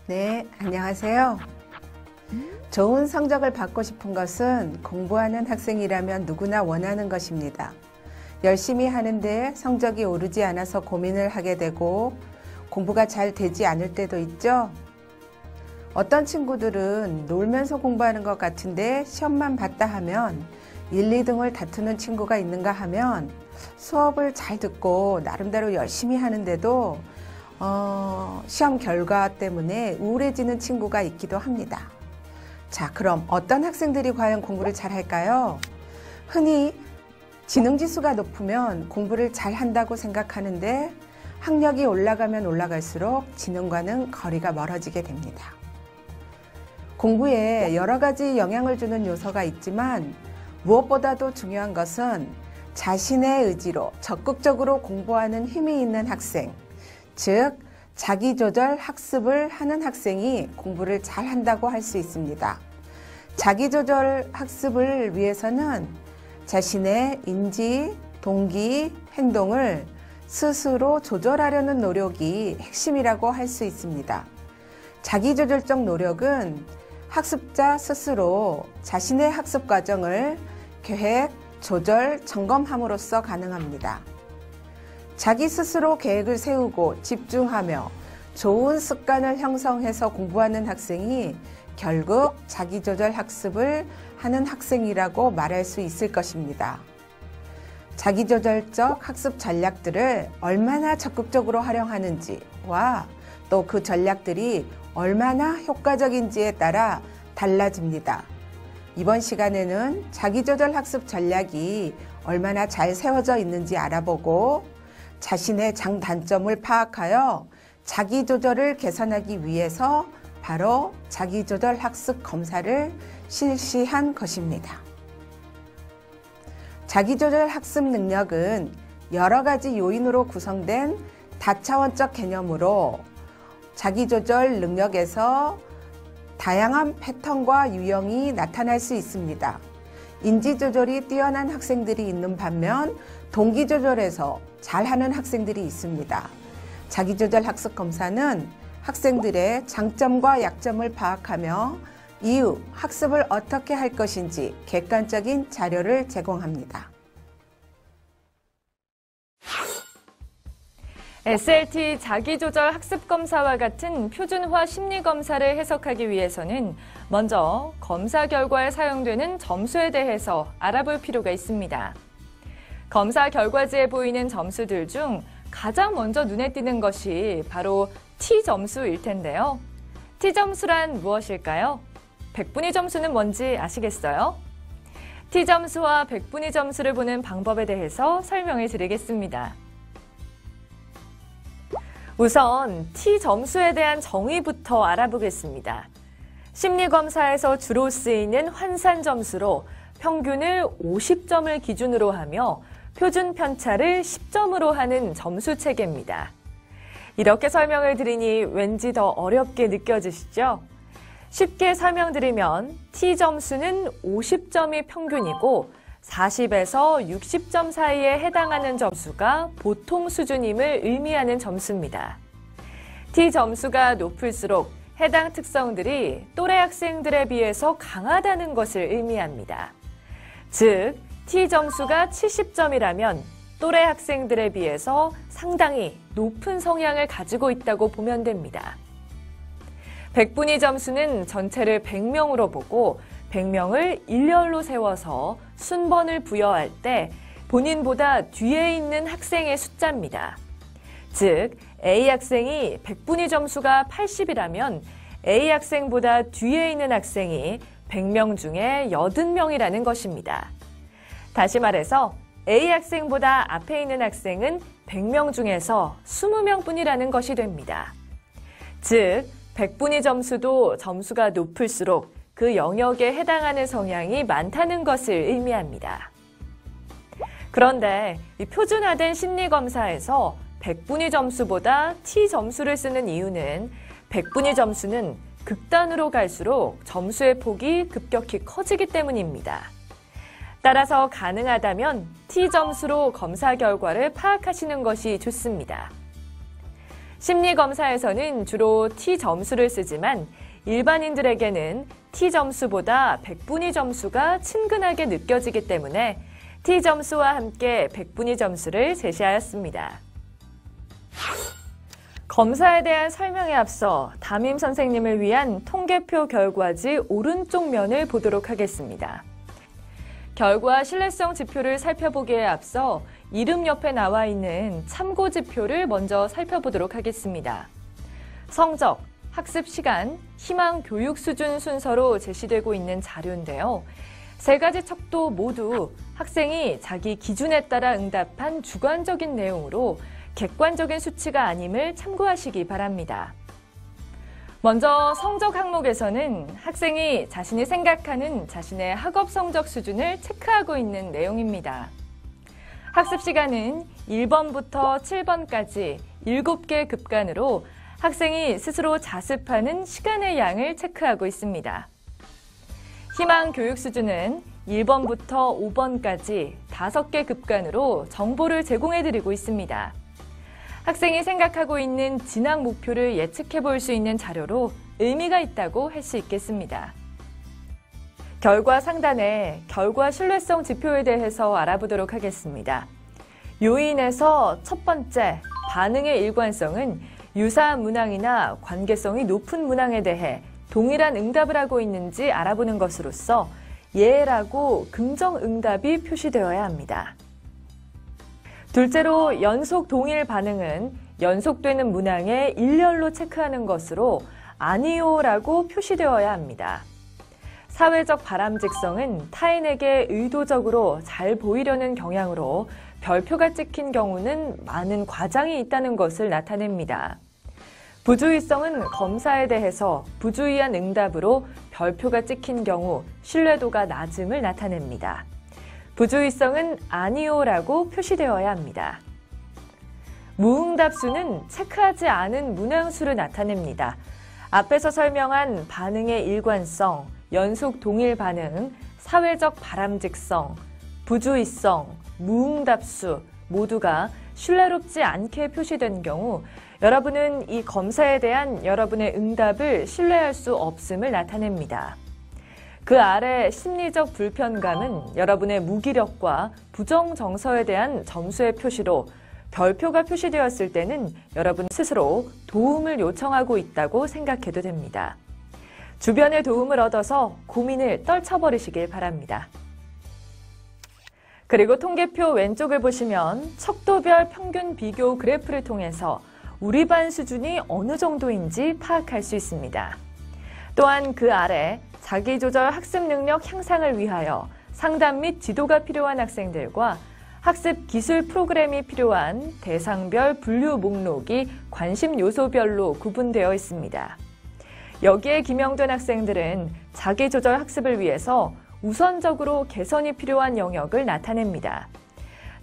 네, 안녕하세요. 좋은 성적을 받고 싶은 것은 공부하는 학생이라면 누구나 원하는 것입니다. 열심히 하는데 성적이 오르지 않아서 고민을 하게 되고 공부가 잘 되지 않을 때도 있죠. 어떤 친구들은 놀면서 공부하는 것 같은데 시험만 봤다 하면 1, 2등을 다투는 친구가 있는가 하면 수업을 잘 듣고 나름대로 열심히 하는데도 시험 결과 때문에 우울해지는 친구가 있기도 합니다. 자, 그럼 어떤 학생들이 과연 공부를 잘 할까요? 흔히 지능지수가 높으면 공부를 잘 한다고 생각하는데 학력이 올라가면 올라갈수록 지능과는 거리가 멀어지게 됩니다. 공부에 여러 가지 영향을 주는 요소가 있지만 무엇보다도 중요한 것은 자신의 의지로 적극적으로 공부하는 힘이 있는 학생, 즉 자기조절 학습을 하는 학생이 공부를 잘 한다고 할 수 있습니다. 자기조절 학습을 위해서는 자신의 인지, 동기, 행동을 스스로 조절하려는 노력이 핵심이라고 할 수 있습니다. 자기조절적 노력은 학습자 스스로 자신의 학습 과정을 계획, 조절, 점검함으로써 가능합니다. 자기 스스로 계획을 세우고 집중하며 좋은 습관을 형성해서 공부하는 학생이 결국 자기조절 학습을 하는 학생이라고 말할 수 있을 것입니다. 자기조절적 학습 전략들을 얼마나 적극적으로 활용하는지와 또 그 전략들이 얼마나 효과적인지에 따라 달라집니다. 이번 시간에는 자기조절 학습 전략이 얼마나 잘 세워져 있는지 알아보고 자신의 장단점을 파악하여 자기조절을 개선하기 위해서 바로 자기조절 학습 검사를 실시한 것입니다. 자기조절 학습 능력은 여러 가지 요인으로 구성된 다차원적 개념으로 자기조절 능력에서 다양한 패턴과 유형이 나타날 수 있습니다. 인지조절이 뛰어난 학생들이 있는 반면 동기조절에서 잘하는 학생들이 있습니다. 자기조절 학습 검사는 학생들의 장점과 약점을 파악하며 이후 학습을 어떻게 할 것인지 객관적인 자료를 제공합니다. SLT 자기조절 학습검사와 같은 표준화 심리검사를 해석하기 위해서는 먼저 검사 결과에 사용되는 점수에 대해서 알아볼 필요가 있습니다. 검사 결과지에 보이는 점수들 중 가장 먼저 눈에 띄는 것이 바로 T점수일 텐데요. T점수란 무엇일까요? 백분위 점수는 뭔지 아시겠어요? T점수와 백분위 점수를 보는 방법에 대해서 설명해 드리겠습니다. 우선 T점수에 대한 정의부터 알아보겠습니다. 심리검사에서 주로 쓰이는 환산점수로 평균을 50점을 기준으로 하며 표준 편차를 10점으로 하는 점수 체계입니다. 이렇게 설명을 드리니 왠지 더 어렵게 느껴지시죠? 쉽게 설명드리면 T점수는 50점이 평균이고 40에서 60점 사이에 해당하는 점수가 보통 수준임을 의미하는 점수입니다. T점수가 높을수록 해당 특성들이 또래 학생들에 비해서 강하다는 것을 의미합니다. 즉, T점수가 70점이라면 또래 학생들에 비해서 상당히 높은 성향을 가지고 있다고 보면 됩니다. 백분위 점수는 전체를 100명으로 보고 100명을 일렬로 세워서 순번을 부여할 때 본인보다 뒤에 있는 학생의 숫자입니다. 즉, A 학생이 백분위 점수가 80이라면 A 학생보다 뒤에 있는 학생이 100명 중에 80명이라는 것입니다. 다시 말해서 A 학생보다 앞에 있는 학생은 100명 중에서 20명뿐이라는 것이 됩니다. 즉, 백분위 점수도 점수가 높을수록 그 영역에 해당하는 성향이 많다는 것을 의미합니다. 그런데 이 표준화된 심리검사에서 백분위 점수보다 T점수를 쓰는 이유는 백분위 점수는 극단으로 갈수록 점수의 폭이 급격히 커지기 때문입니다. 따라서 가능하다면 T점수로 검사 결과를 파악하시는 것이 좋습니다. 심리검사에서는 주로 T점수를 쓰지만 일반인들에게는 T점수보다 백분위 점수가 친근하게 느껴지기 때문에 T점수와 함께 백분위 점수를 제시하였습니다. 검사에 대한 설명에 앞서 담임 선생님을 위한 통계표 결과지 오른쪽 면을 보도록 하겠습니다. 결과 신뢰성 지표를 살펴보기에 앞서 이름 옆에 나와 있는 참고 지표를 먼저 살펴보도록 하겠습니다. 성적, 학습 시간, 희망 교육 수준 순서로 제시되고 있는 자료인데요. 세 가지 척도 모두 학생이 자기 기준에 따라 응답한 주관적인 내용으로 객관적인 수치가 아님을 참고하시기 바랍니다. 먼저 성적 항목에서는 학생이 자신이 생각하는 자신의 학업 성적 수준을 체크하고 있는 내용입니다. 학습 시간은 1번부터 7번까지 7개 급간으로 학생이 스스로 자습하는 시간의 양을 체크하고 있습니다. 희망 교육 수준은 1번부터 5번까지 5개 급간으로 정보를 제공해드리고 있습니다. 학생이 생각하고 있는 진학 목표를 예측해 볼 수 있는 자료로 의미가 있다고 할 수 있겠습니다. 결과 상단에 결과 신뢰성 지표에 대해서 알아보도록 하겠습니다. 요인에서 첫 번째, 반응의 일관성은 유사한 문항이나 관계성이 높은 문항에 대해 동일한 응답을 하고 있는지 알아보는 것으로서 예라고 긍정 응답이 표시되어야 합니다. 둘째로 연속 동일 반응은 연속되는 문항에 일렬로 체크하는 것으로 아니요라고 표시되어야 합니다. 사회적 바람직성은 타인에게 의도적으로 잘 보이려는 경향으로 별표가 찍힌 경우는 많은 과장이 있다는 것을 나타냅니다. 부주의성은 검사에 대해서 부주의한 응답으로 별표가 찍힌 경우 신뢰도가 낮음을 나타냅니다. 부주의성은 아니오라고 표시되어야 합니다. 무응답수는 체크하지 않은 문항수를 나타냅니다. 앞에서 설명한 반응의 일관성, 연속 동일 반응, 사회적 바람직성, 부주의성, 무응답수 모두가 신뢰롭지 않게 표시된 경우 여러분은 이 검사에 대한 여러분의 응답을 신뢰할 수 없음을 나타냅니다. 그 아래 심리적 불편감은 여러분의 무기력과 부정 정서에 대한 점수의 표시로 별표가 표시되었을 때는 여러분 스스로 도움을 요청하고 있다고 생각해도 됩니다. 주변의 도움을 얻어서 고민을 떨쳐버리시길 바랍니다. 그리고 통계표 왼쪽을 보시면 척도별 평균 비교 그래프를 통해서 우리 반 수준이 어느 정도인지 파악할 수 있습니다. 또한 그 아래 자기조절 학습 능력 향상을 위하여 상담 및 지도가 필요한 학생들과 학습 기술 프로그램이 필요한 대상별 분류 목록이 관심 요소별로 구분되어 있습니다. 여기에 기명된 학생들은 자기조절 학습을 위해서 우선적으로 개선이 필요한 영역을 나타냅니다.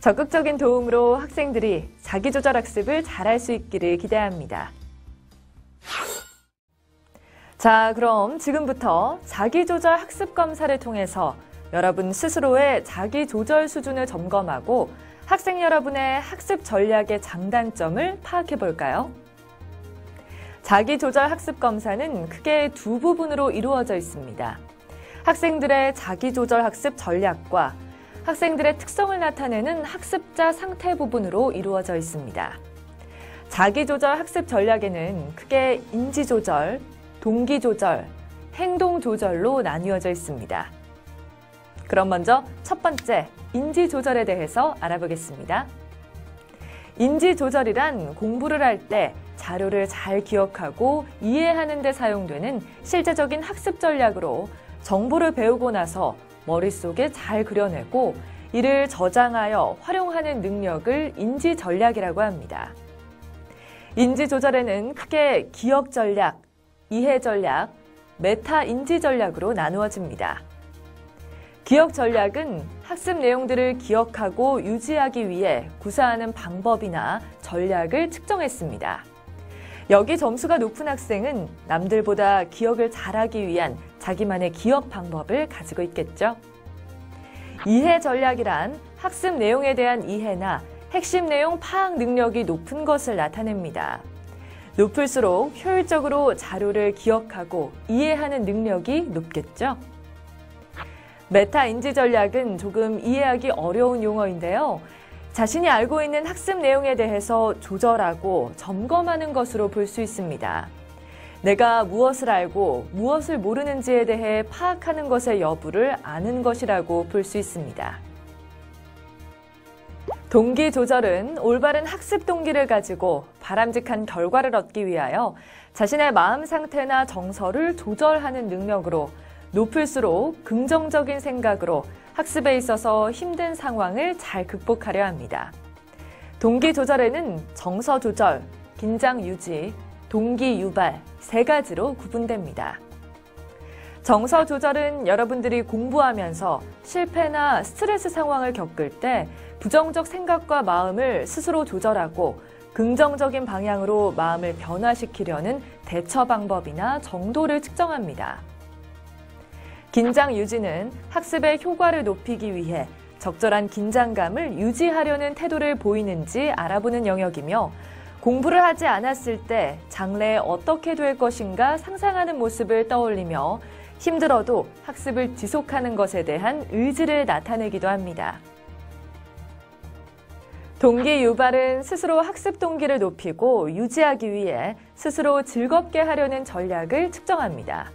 적극적인 도움으로 학생들이 자기조절 학습을 잘할 수 있기를 기대합니다. 자, 그럼 지금부터 자기조절 학습 검사를 통해서 여러분 스스로의 자기조절 수준을 점검하고 학생 여러분의 학습 전략의 장단점을 파악해 볼까요? 자기조절 학습 검사는 크게 두 부분으로 이루어져 있습니다. 학생들의 자기조절 학습 전략과 학생들의 특성을 나타내는 학습자 상태 부분으로 이루어져 있습니다. 자기조절 학습 전략에는 크게 인지조절, 동기조절, 행동조절로 나뉘어져 있습니다. 그럼 먼저 첫 번째, 인지조절에 대해서 알아보겠습니다. 인지조절이란 공부를 할 때 자료를 잘 기억하고 이해하는 데 사용되는 실제적인 학습 전략으로 정보를 배우고 나서 머릿속에 잘 그려내고 이를 저장하여 활용하는 능력을 인지 전략이라고 합니다. 인지 조절에는 크게 기억 전략, 이해 전략, 메타 인지 전략으로 나누어집니다. 기억 전략은 학습 내용들을 기억하고 유지하기 위해 구사하는 방법이나 전략을 측정했습니다. 여기 점수가 높은 학생은 남들보다 기억을 잘하기 위한 자기만의 기억 방법을 가지고 있겠죠. 이해 전략이란 학습 내용에 대한 이해나 핵심 내용 파악 능력이 높은 것을 나타냅니다. 높을수록 효율적으로 자료를 기억하고 이해하는 능력이 높겠죠. 메타 인지 전략은 조금 이해하기 어려운 용어인데요. 자신이 알고 있는 학습 내용에 대해서 조절하고 점검하는 것으로 볼 수 있습니다. 내가 무엇을 알고 무엇을 모르는지에 대해 파악하는 것의 여부를 아는 것이라고 볼 수 있습니다. 동기 조절은 올바른 학습 동기를 가지고 바람직한 결과를 얻기 위하여 자신의 마음 상태나 정서를 조절하는 능력으로 높을수록 긍정적인 생각으로 학습에 있어서 힘든 상황을 잘 극복하려 합니다. 동기 조절에는 정서 조절, 긴장 유지, 동기 유발 세 가지로 구분됩니다. 정서 조절은 여러분들이 공부하면서 실패나 스트레스 상황을 겪을 때 부정적 생각과 마음을 스스로 조절하고 긍정적인 방향으로 마음을 변화시키려는 대처 방법이나 정도를 측정합니다. 긴장 유지는 학습의 효과를 높이기 위해 적절한 긴장감을 유지하려는 태도를 보이는지 알아보는 영역이며 공부를 하지 않았을 때 장래에 어떻게 될 것인가 상상하는 모습을 떠올리며 힘들어도 학습을 지속하는 것에 대한 의지를 나타내기도 합니다. 동기 유발은 스스로 학습 동기를 높이고 유지하기 위해 스스로 즐겁게 하려는 전략을 측정합니다.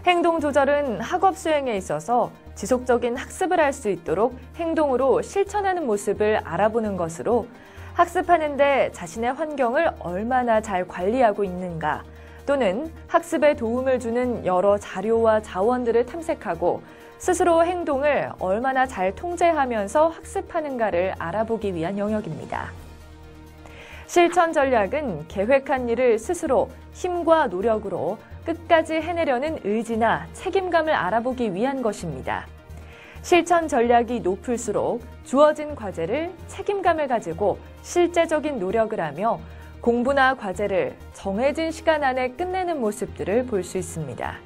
행동 조절은 학업 수행에 있어서 지속적인 학습을 할 수 있도록 행동으로 실천하는 모습을 알아보는 것으로 학습하는데 자신의 환경을 얼마나 잘 관리하고 있는가 또는 학습에 도움을 주는 여러 자료와 자원들을 탐색하고 스스로 행동을 얼마나 잘 통제하면서 학습하는가를 알아보기 위한 영역입니다. 실천 전략은 계획한 일을 스스로 힘과 노력으로 끝까지 해내려는 의지나 책임감을 알아보기 위한 것입니다. 실천 전략이 높을수록 주어진 과제를 책임감을 가지고 실제적인 노력을 하며 공부나 과제를 정해진 시간 안에 끝내는 모습들을 볼 수 있습니다.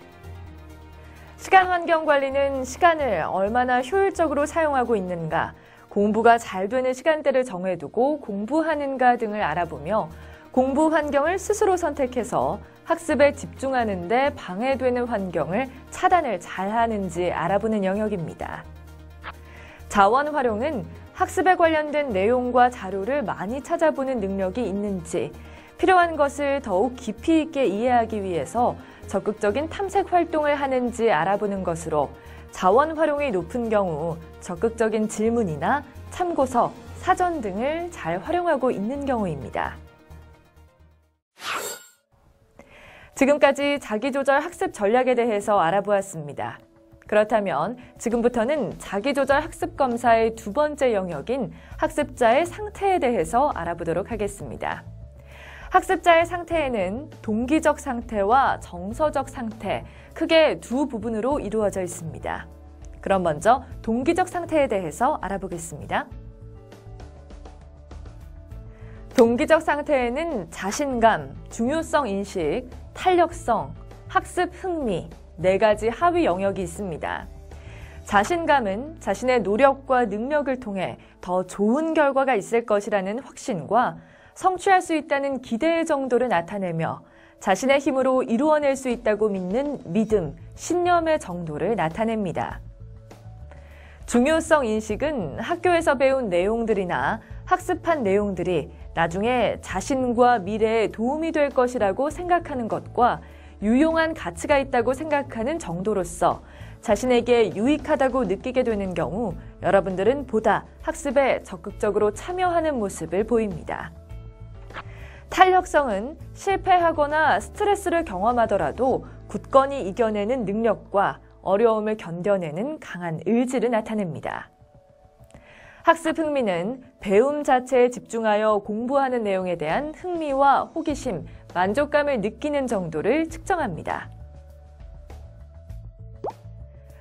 시간 환경 관리는 시간을 얼마나 효율적으로 사용하고 있는가, 공부가 잘 되는 시간대를 정해두고 공부하는가 등을 알아보며 공부 환경을 스스로 선택해서 학습에 집중하는 데 방해되는 환경을 차단을 잘하는지 알아보는 영역입니다. 자원 활용은 학습에 관련된 내용과 자료를 많이 찾아보는 능력이 있는지, 필요한 것을 더욱 깊이 있게 이해하기 위해서 적극적인 탐색 활동을 하는지 알아보는 것으로 자원 활용이 높은 경우 적극적인 질문이나 참고서, 사전 등을 잘 활용하고 있는 경우입니다. 지금까지 자기조절 학습 전략에 대해서 알아보았습니다. 그렇다면 지금부터는 자기조절 학습 검사의 두 번째 영역인 학습자의 상태에 대해서 알아보도록 하겠습니다. 학습자의 상태에는 동기적 상태와 정서적 상태, 크게 두 부분으로 이루어져 있습니다. 그럼 먼저 동기적 상태에 대해서 알아보겠습니다. 동기적 상태에는 자신감, 중요성 인식, 탄력성, 학습 흥미, 4가지 하위 영역이 있습니다. 자신감은 자신의 노력과 능력을 통해 더 좋은 결과가 있을 것이라는 확신과 성취할 수 있다는 기대 정도를 나타내며 자신의 힘으로 이루어낼 수 있다고 믿는 믿음, 신념의 정도를 나타냅니다. 중요성 인식은 학교에서 배운 내용들이나 학습한 내용들이 나중에 자신과 미래에 도움이 될 것이라고 생각하는 것과 유용한 가치가 있다고 생각하는 정도로서 자신에게 유익하다고 느끼게 되는 경우 여러분들은 보다 학습에 적극적으로 참여하는 모습을 보입니다. 탄력성은 실패하거나 스트레스를 경험하더라도 굳건히 이겨내는 능력과 어려움을 견뎌내는 강한 의지를 나타냅니다. 학습 흥미는 배움 자체에 집중하여 공부하는 내용에 대한 흥미와 호기심, 만족감을 느끼는 정도를 측정합니다.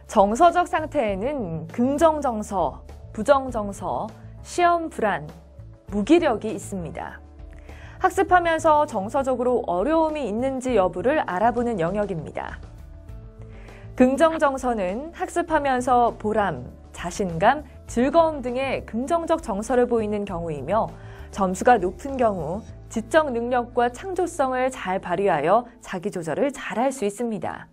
정서적 상태에는 긍정 정서, 부정 정서, 시험 불안, 무기력이 있습니다. 학습하면서 정서적으로 어려움이 있는지 여부를 알아보는 영역입니다. 긍정 정서는 학습하면서 보람, 자신감, 즐거움 등의 긍정적 정서를 보이는 경우이며 점수가 높은 경우 지적 능력과 창조성을 잘 발휘하여 자기조절을 잘할 수 있습니다.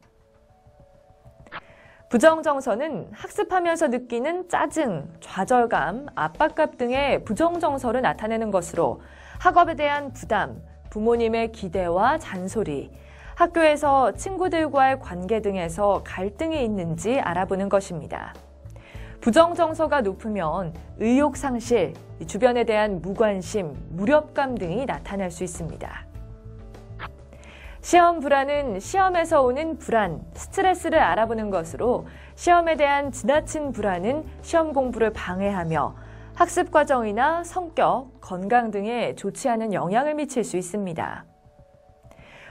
부정 정서는 학습하면서 느끼는 짜증, 좌절감, 압박감 등의 부정 정서를 나타내는 것으로 학업에 대한 부담, 부모님의 기대와 잔소리, 학교에서 친구들과의 관계 등에서 갈등이 있는지 알아보는 것입니다. 부정 정서가 높으면 의욕 상실, 주변에 대한 무관심, 무력감 등이 나타날 수 있습니다. 시험 불안은 시험에서 오는 불안, 스트레스를 알아보는 것으로 시험에 대한 지나친 불안은 시험 공부를 방해하며 학습 과정이나 성격, 건강 등에 좋지 않은 영향을 미칠 수 있습니다.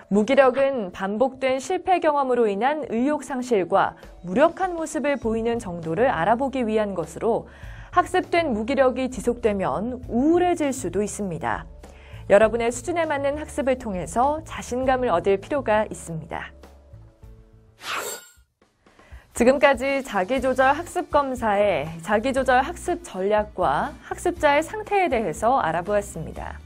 무기력은 반복된 실패 경험으로 인한 의욕 상실과 무력한 모습을 보이는 정도를 알아보기 위한 것으로 학습된 무기력이 지속되면 우울해질 수도 있습니다. 여러분의 수준에 맞는 학습을 통해서 자신감을 얻을 필요가 있습니다. 지금까지 자기조절 학습 검사의 자기조절 학습 전략과 학습자의 상태에 대해서 알아보았습니다.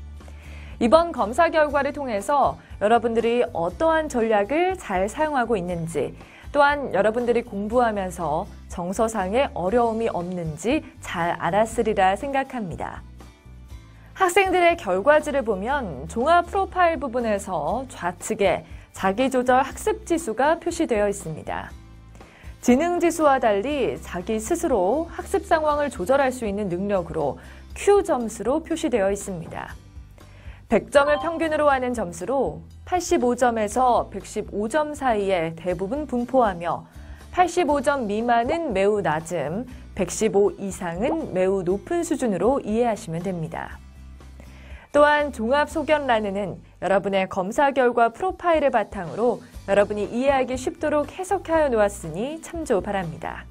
이번 검사 결과를 통해서 여러분들이 어떠한 전략을 잘 사용하고 있는지, 또한 여러분들이 공부하면서 정서상의 어려움이 없는지 잘 알았으리라 생각합니다. 학생들의 결과지를 보면 종합 프로파일 부분에서 좌측에 자기조절 학습 지수가 표시되어 있습니다. 지능 지수와 달리 자기 스스로 학습 상황을 조절할 수 있는 능력으로 Q 점수로 표시되어 있습니다. 100점을 평균으로 하는 점수로 85점에서 115점 사이에 대부분 분포하며 85점 미만은 매우 낮음, 115 이상은 매우 높은 수준으로 이해하시면 됩니다. 또한 종합소견란에는 여러분의 검사 결과 프로파일을 바탕으로 여러분이 이해하기 쉽도록 해석하여 놓았으니 참조 바랍니다.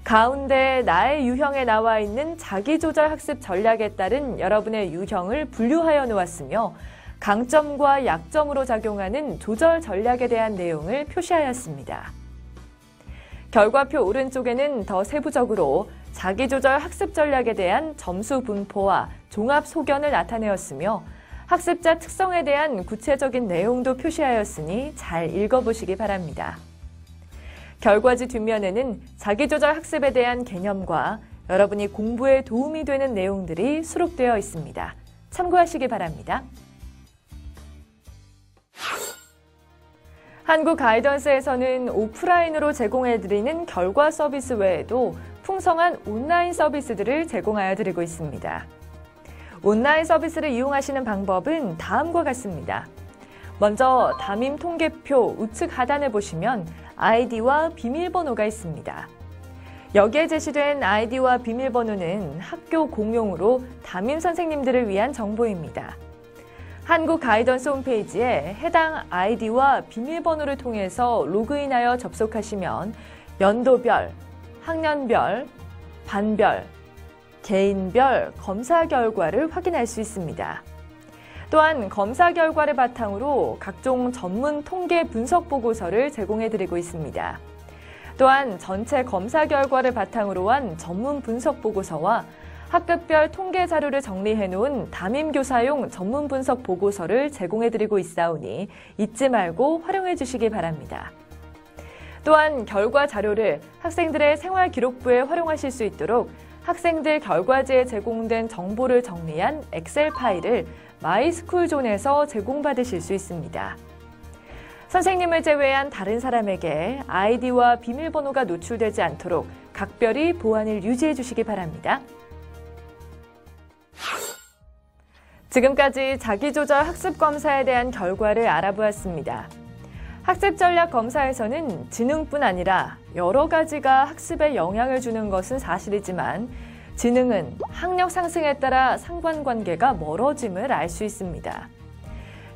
가운데 나의 유형에 나와 있는 자기조절 학습 전략에 따른 여러분의 유형을 분류하여 놓았으며 강점과 약점으로 작용하는 조절 전략에 대한 내용을 표시하였습니다. 결과표 오른쪽에는 더 세부적으로 자기조절 학습 전략에 대한 점수 분포와 종합 소견을 나타내었으며 학습자 특성에 대한 구체적인 내용도 표시하였으니 잘 읽어보시기 바랍니다. 결과지 뒷면에는 자기조절 학습에 대한 개념과 여러분이 공부에 도움이 되는 내용들이 수록되어 있습니다. 참고하시기 바랍니다. 한국 가이던스에서는 오프라인으로 제공해드리는 결과 서비스 외에도 풍성한 온라인 서비스들을 제공하여 드리고 있습니다. 온라인 서비스를 이용하시는 방법은 다음과 같습니다. 먼저 담임 통계표 우측 하단을 보시면 아이디와 비밀번호가 있습니다. 여기에 제시된 아이디와 비밀번호는 학교 공용으로 담임 선생님들을 위한 정보입니다. 한국 가이던스 홈페이지에 해당 아이디와 비밀번호를 통해서 로그인하여 접속하시면 연도별, 학년별, 반별, 개인별 검사 결과를 확인할 수 있습니다. 또한 검사 결과를 바탕으로 각종 전문 통계 분석 보고서를 제공해드리고 있습니다. 또한 전체 검사 결과를 바탕으로 한 전문 분석 보고서와 학급별 통계 자료를 정리해놓은 담임교사용 전문 분석 보고서를 제공해드리고 있사오니 잊지 말고 활용해 주시기 바랍니다. 또한 결과 자료를 학생들의 생활 기록부에 활용하실 수 있도록 학생들 결과지에 제공된 정보를 정리한 엑셀 파일을 마이스쿨존에서 제공받으실 수 있습니다. 선생님을 제외한 다른 사람에게 아이디와 비밀번호가 노출되지 않도록 각별히 보안을 유지해 주시기 바랍니다. 지금까지 자기조절 학습검사에 대한 결과를 알아보았습니다. 학습전략 검사에서는 지능뿐 아니라 여러 가지가 학습에 영향을 주는 것은 사실이지만 지능은 학력 상승에 따라 상관관계가 멀어짐을 알 수 있습니다.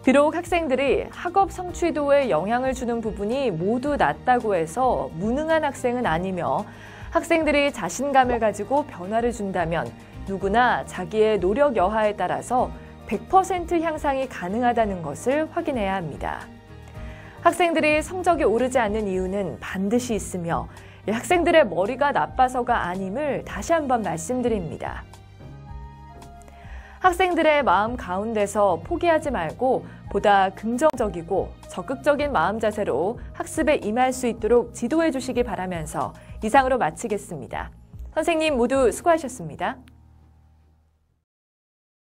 비록 학생들이 학업 성취도에 영향을 주는 부분이 모두 낮다고 해서 무능한 학생은 아니며 학생들이 자신감을 가지고 변화를 준다면 누구나 자기의 노력 여하에 따라서 100% 향상이 가능하다는 것을 확인해야 합니다. 학생들이 성적이 오르지 않는 이유는 반드시 있으며 학생들의 머리가 나빠서가 아님을 다시 한번 말씀드립니다. 학생들의 마음 가운데서 포기하지 말고 보다 긍정적이고 적극적인 마음 자세로 학습에 임할 수 있도록 지도해 주시기 바라면서 이상으로 마치겠습니다. 선생님 모두 수고하셨습니다.